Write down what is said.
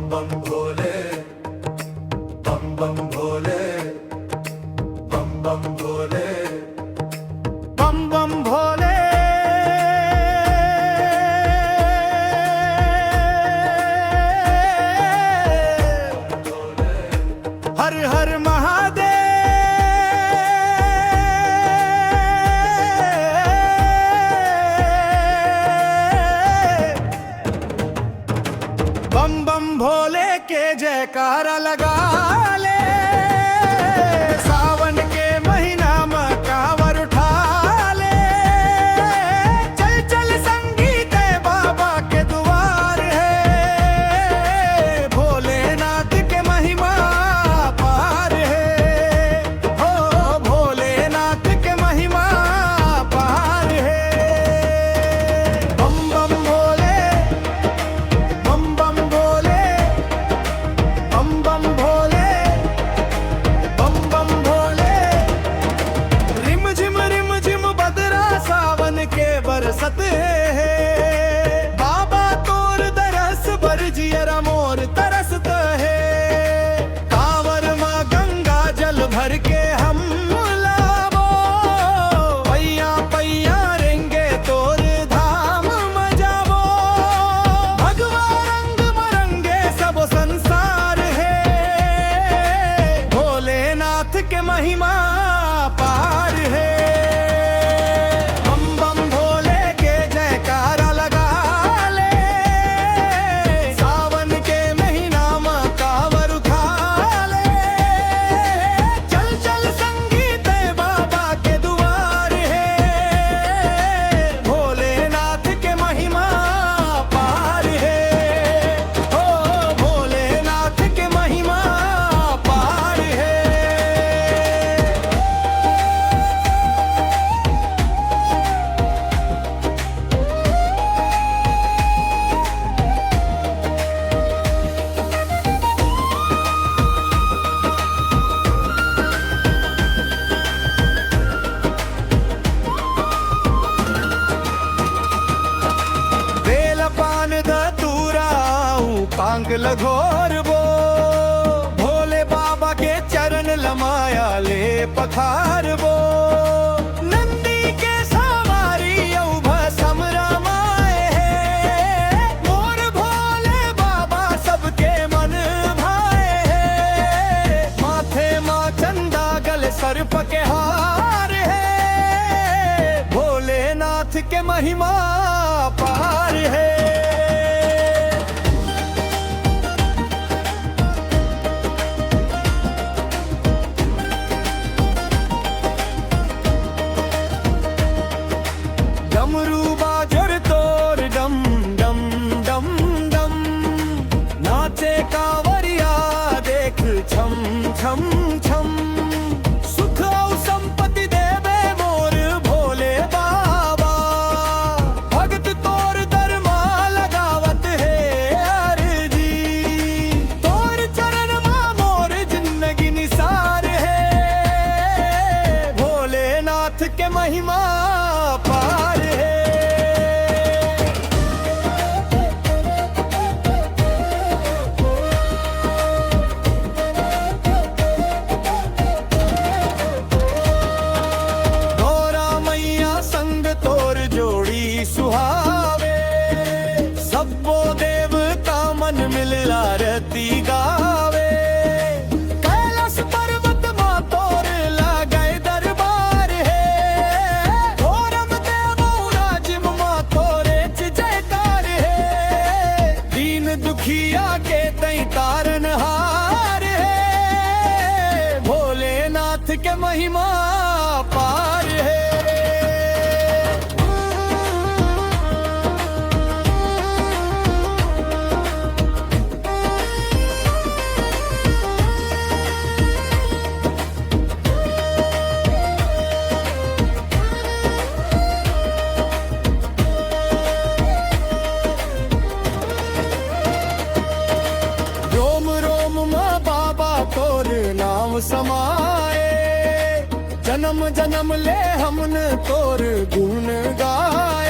बम भोले, बम बम भोले, बम बम भोले, बम बम भोले। हर हर महादेव। बम बम भोले के जयकारा लगा ले, सावन के महीना में कांवर उठा ले। चल चल संगीत है बाबा के द्वार है, भोलेनाथ के महिमा पार है। हो भोलेनाथ के महिमा पार है। बम बम भोले, बम बम भोले, बम बम भोले, बम बम भोले। रिम झिम बदरा सावन के बरसत है, बाबा तोर दरस बरजियरा मोर तरसत है। कांवर माँ गंगा जल भर के हम लावो, पैया पैया रेंगे तोर धाम मजावो। भगवा रंग मरंगे सब संसार है, भोलेनाथ के महिमा पार है। बम बम भोले के जयकारा लगा ले, सावन के महीना में कांवर उठा ले। चल चल संगीत है बाबा के द्वार है, भोलेनाथ के महिमा पार है। हो भोलेनाथ के महिमा पार है। बेल पान धतूरा पांग लगोर बो, भोले बाबा के चरण लमाया ले पखार बो। नंदी के सवारी भसम रमाए है, मोर भोले बाबा सबके मन भाए है। माथे माँ चंदा गले सर्प के हार है, भोलेनाथ के महिमा पार है। डमरू बाजर तोर डम डम डम डम, नाचे कांवरिया देख छम छम छम। सुख और संपत्ति देवे मोर भोले बाबा, भगत तोर दरमा लगावत है अर्जी। तोर चरण मां मोर जिंदगी निसार है, भोलेनाथ के महिमा पार है। गौरा मैया संग तोर जोड़ी सुहावे, सबो देवता मन मिला रती गावे। कैलाश पर्वत मां तोर लागै दरबार है, घोरम देवो राजिम मां तोरे च जयकार है। दीन दुखिया के तई तारन हार है, भोलेनाथ के महिमा पार है। रोम रोम माँ बाबा तोर नाम समाए, जन्म जन्म ले हमन तोर गुण गाए।